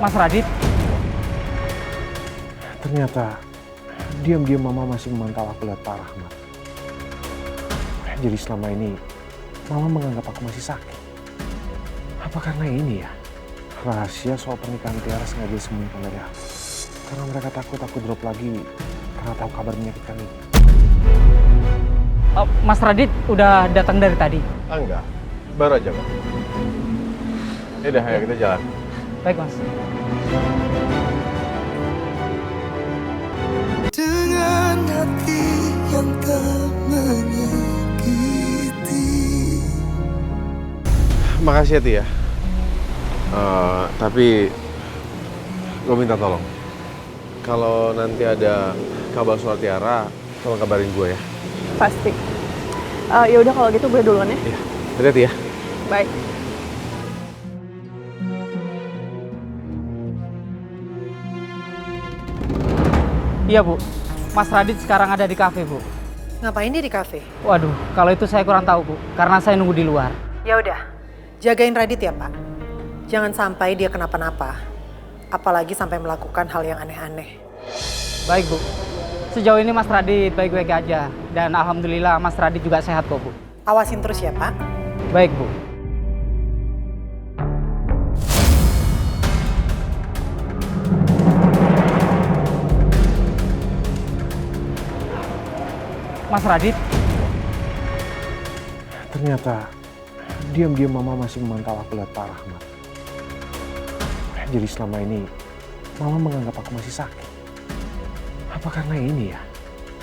Mas Radit. Ternyata diam-diam Mama masih memantau aku lewat Pak Rahmat. Jadi selama ini Mama menganggap aku masih sakit. Apa karena ini ya? Rahasia soal pernikahan Tiara sengaja disembunyikan dari aku. Karena mereka takut aku drop lagi karena tahu kabar menyakitkan ini. Mas Radit udah datang dari tadi. Enggak, baru aja Pak. Yaudah, ayo kita jalan. Baik Mas. Dengan hati yang tak menyakiti. Makasih ya Tia. Tapi gue minta tolong. Kalau nanti ada kabar soal Tiara, tolong kabarin gue ya. Pasti. Ya udah kalau gitu gue duluan ya. Iya, hati-hati ya. Baik. Iya Bu, Mas Radit sekarang ada di kafe Bu. Ngapain dia di kafe? Waduh, kalau itu saya kurang tahu Bu, karena saya nunggu di luar. Ya udah, jagain Radit ya Pak. Jangan sampai dia kenapa-napa. Apalagi sampai melakukan hal yang aneh-aneh. Baik Bu, sejauh ini Mas Radit baik-baik aja. Dan alhamdulillah Mas Radit juga sehat kok Bu. Awasin terus ya Pak. Baik Bu. Mas Radit. Ternyata diam-diam Mama masih memantau aku lewat Pak Rahmat. Jadi selama ini Mama menganggap aku masih sakit. Apa karena ini ya?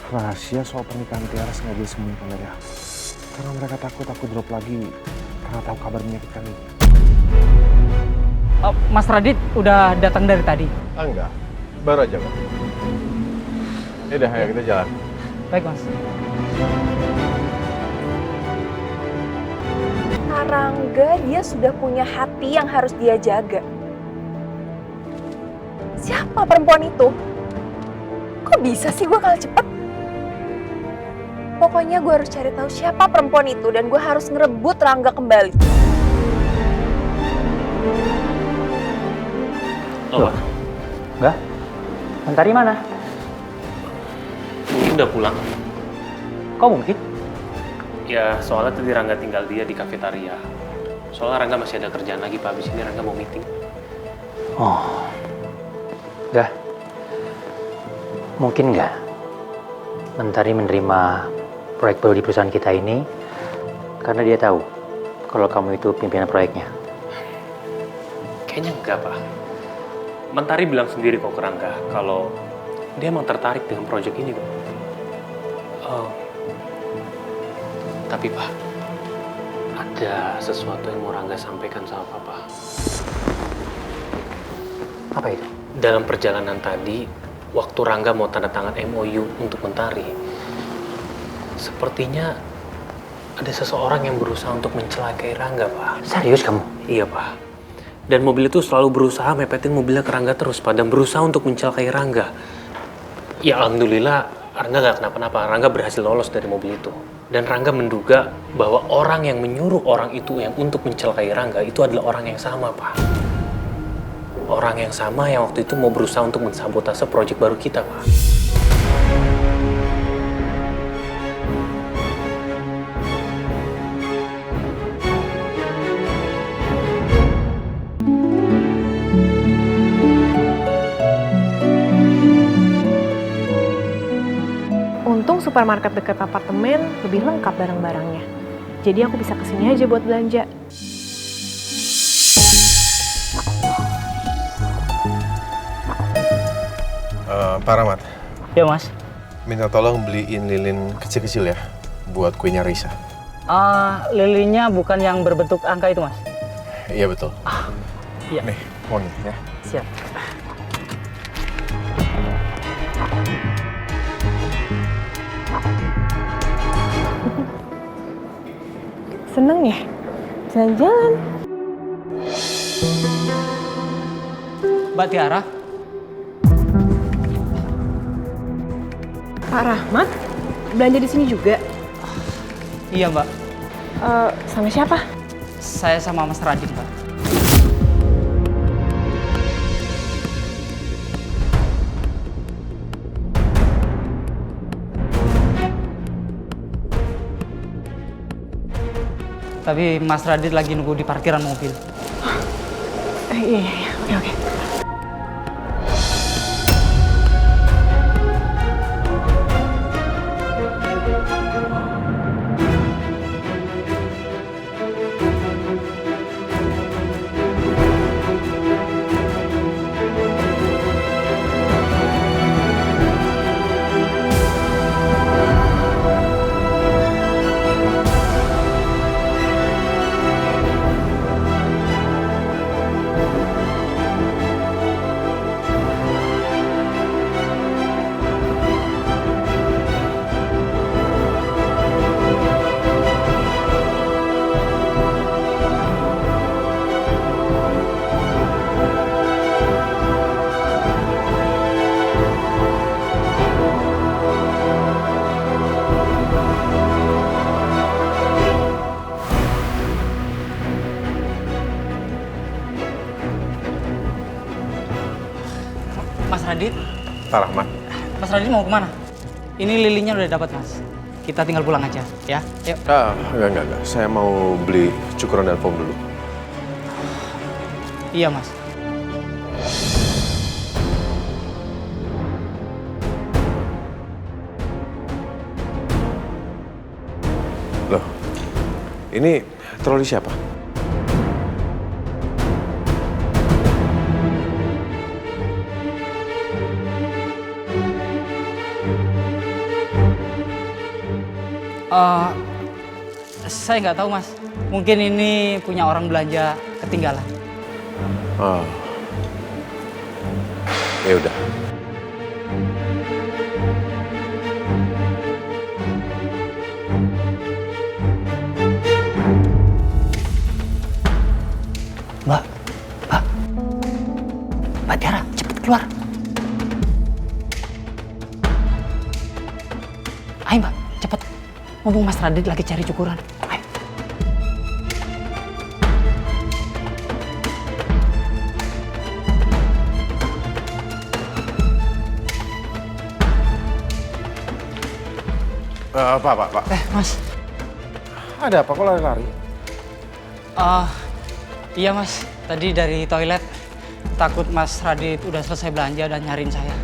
Rahasia soal pernikahan Tiara sengaja disembunyikan dari aku. Karena mereka takut aku drop lagi karena tahu kabar menyakitkan ini. Mas Radit udah datang dari tadi. Enggak, baru aja Pak. Yaudah, ayo kita jalan. Baik Mas. Rangga dia sudah punya hati yang harus dia jaga. Siapa perempuan itu? Kok bisa sih gue kalah cepet? Pokoknya gue harus cari tahu siapa perempuan itu dan gue harus ngerebut Rangga kembali. Loh, enggak? Mentari mana? Mungkin udah pulang. Kok mungkin? Ya, soalnya tadi Rangga tinggal dia di kafetaria. Soalnya Rangga masih ada kerjaan lagi, Pak. Habis ini Rangga mau meeting. Oh, enggak. Mungkin enggak. Mentari menerima proyek baru di perusahaan kita ini karena dia tahu kalau kamu itu pimpinan proyeknya. Kayaknya enggak, Pak. Mentari bilang sendiri kok ke Rangga kalau dia emang tertarik dengan proyek ini kok. Tapi Pak, ada sesuatu yang mau Rangga sampaikan sama Papa. Apa itu? Dalam perjalanan tadi, waktu Rangga mau tanda tangan MOU untuk Mentari, sepertinya ada seseorang yang berusaha untuk mencelakai Rangga, Pak. Serius kamu? Iya, Pak. Dan mobil itu selalu berusaha mepetin mobilnya ke Rangga terus, Pak, dan berusaha untuk mencelakai Rangga. Ya, alhamdulillah Rangga nggak kenapa-napa. Rangga berhasil lolos dari mobil itu. Dan Rangga menduga bahwa orang yang menyuruh orang itu yang untuk mencelakai Rangga itu adalah orang yang sama, Pak. Orang yang sama yang waktu itu mau berusaha untuk mensabotase proyek baru kita, Pak. Untung supermarket dekat apartemen lebih lengkap barang-barangnya. Jadi aku bisa kesini aja buat belanja. Pak Rahmat, Ya Mas. minta tolong beliin lilin kecil-kecil ya buat kuenya Risa. Lilinnya bukan yang berbentuk angka itu Mas? Iya betul. Iya. Nih, mau nih ya. Siap. Seneng ya? Jalan-jalan. Mbak Tiara? Pak Rahmat, belanja di sini juga? Iya Mbak. Sama siapa? Saya sama Mas Radit Mbak. Tapi Mas Radit lagi nunggu di parkiran mobil. Iya, oke. Mas Radit, Pak Rahmat. Mas Radit mau kemana? Ini lilinnya udah dapat Mas. Kita tinggal pulang aja, ya. Yuk. Enggak. Saya mau beli cukuran dan foam dulu. Iya Mas. Loh, ini troli siapa? Saya nggak tahu Mas. Mungkin ini punya orang belanja ketinggalan. Oh. Ya udah. Mbak Tiara, cepet keluar. Ayo Mbak, cepet. Mumpung Mas Radit lagi cari cukuran. Ayo. Pak. Mas. Ada apa kok lari-lari? Iya Mas, tadi dari toilet takut Mas Radit udah selesai belanja dan nyariin saya.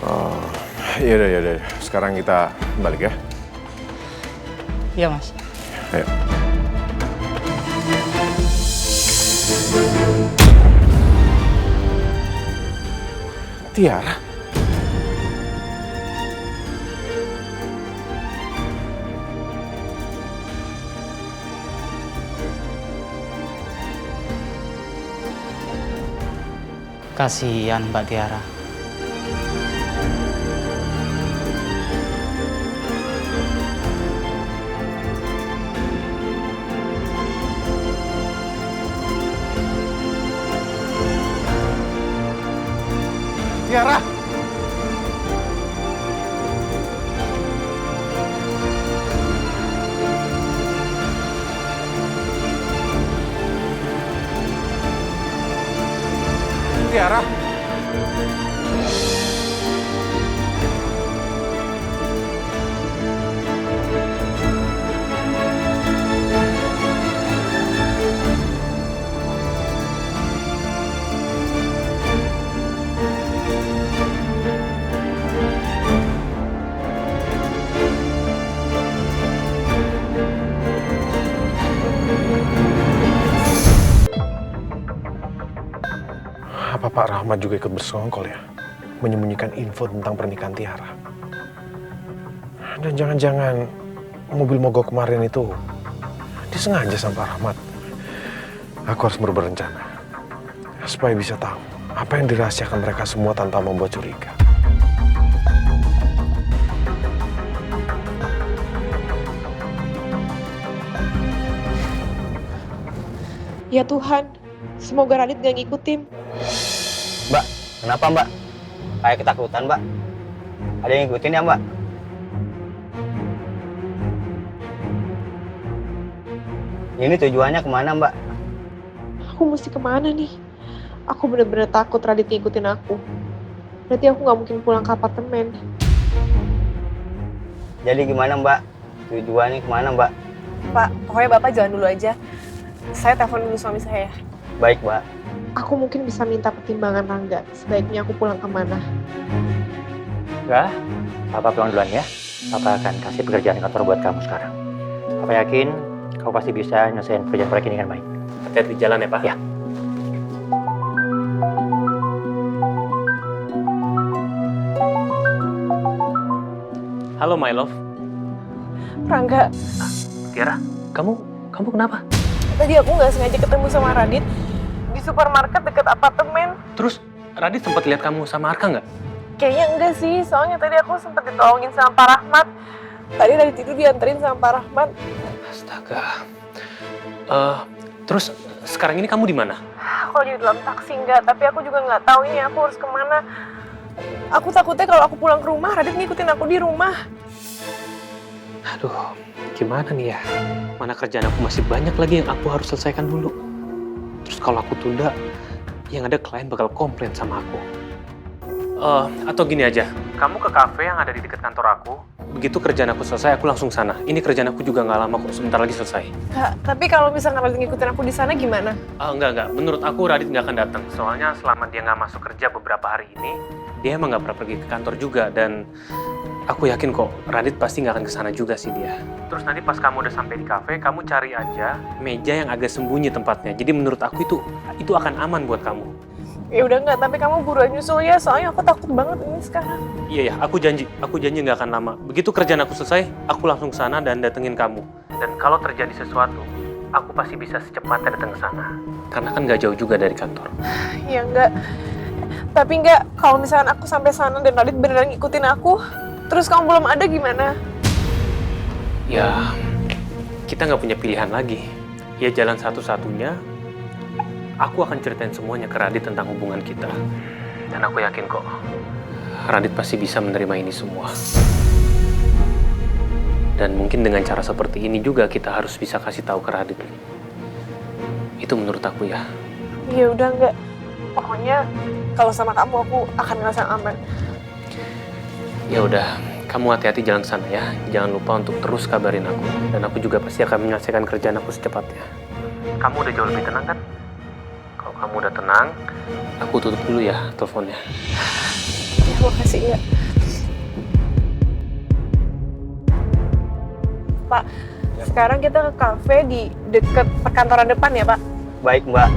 Oh, yaudah. Sekarang kita balik ya. Iya Mas. Ayo. Tiara? Kasihan Mbak Tiara. Tiara! Tiara! Apa Pak Rahmat juga ikut bersekongkol ya? Menyembunyikan info tentang pernikahan Tiara. Dan jangan-jangan mobil mogok kemarin itu disengaja sama Pak Rahmat. Aku harus berubah rencana. Supaya bisa tahu apa yang dirahasiakan mereka semua tanpa membuat curiga. Ya Tuhan, semoga Radit gak ngikutin. Mbak, kenapa Mbak? Kayak ketakutan Mbak. Ada yang ngikutin ya Mbak? Ini tujuannya kemana Mbak? Aku mesti kemana nih? Aku bener-bener takut Radit ngikutin aku. Berarti aku gak mungkin pulang ke apartemen. Jadi gimana Mbak? Tujuannya kemana Mbak? Pak, pokoknya Bapak jalan dulu aja. Saya telepon dulu suami saya. Baik, Mbak. Aku mungkin bisa minta pertimbangan Rangga. Sebaiknya aku pulang kemana? Enggak, Papa pulang duluan ya. Papa akan kasih pekerjaan kantor buat kamu sekarang. Papa yakin kamu pasti bisa nyelesain pekerjaan proyek ini dengan baik. Hati-hati di jalan ya, Pak. Ya. Halo, my love. Rangga, Tiara, kamu kenapa? tadi aku nggak sengaja ketemu sama Radit di supermarket dekat apartemen. Terus Radit sempat lihat kamu sama Arka nggak? Kayaknya enggak sih, soalnya tadi aku sempat ditolongin sama Pak Rahmat. Tadi Radit itu dianterin sama Pak Rahmat. Astaga. Terus sekarang ini kamu di mana? Aku lagi di dalam taksi enggak, tapi aku juga nggak tahu ini aku harus kemana. Aku takutnya kalau aku pulang ke rumah, Radit ngikutin aku di rumah. Aduh, gimana nih ya? Mana kerjaan aku masih banyak lagi yang aku harus selesaikan dulu. Terus kalau aku tunda, yang ada klien bakal komplain sama aku. Atau gini aja, kamu ke kafe yang ada di dekat kantor aku. Begitu kerjaan aku selesai, aku langsung sana. Ini kerjaan aku juga nggak lama kok, sebentar lagi selesai. Kak, tapi kalau misalnya Radit ngikutin aku di sana gimana? Enggak. Menurut aku Radit nggak akan datang. Soalnya selama dia nggak masuk kerja beberapa hari ini, dia emang nggak pernah pergi ke kantor juga. Dan aku yakin kok, Radit pasti nggak akan kesana juga sih dia. Terus nanti pas kamu udah sampai di kafe, kamu cari aja meja yang agak sembunyi tempatnya. Jadi menurut aku itu akan aman buat kamu. Ya udah nggak, tapi kamu buruan nyusul ya, soalnya aku takut banget ini sekarang. Iya, aku janji nggak akan lama. Begitu kerjaan aku selesai, aku langsung ke sana dan datengin kamu. Dan kalau terjadi sesuatu, aku pasti bisa secepatnya datang ke sana. Karena kan nggak jauh juga dari kantor. Ya enggak, tapi enggak, kalau misalkan aku sampai sana dan Radit beneran ngikutin aku, terus kamu belum ada gimana? Ya, kita nggak punya pilihan lagi. Ya jalan satu-satunya, aku akan ceritain semuanya ke Radit tentang hubungan kita. Dan aku yakin kok, Radit pasti bisa menerima ini semua. Dan mungkin dengan cara seperti ini juga kita harus bisa kasih tahu ke Radit. Itu menurut aku ya. Ya udah enggak, pokoknya kalau sama kamu aku akan ngerasa aman. Ya udah, kamu hati-hati jalan ke sana ya. Jangan lupa untuk terus kabarin aku. Dan aku juga pasti akan menyelesaikan kerjaan aku secepatnya. Kamu udah jauh lebih tenang kan? Kalau kamu udah tenang, aku tutup dulu ya teleponnya. Ya, makasih ya. Pak, sekarang kita ke kafe di dekat perkantoran depan ya, Pak? Baik, Mbak.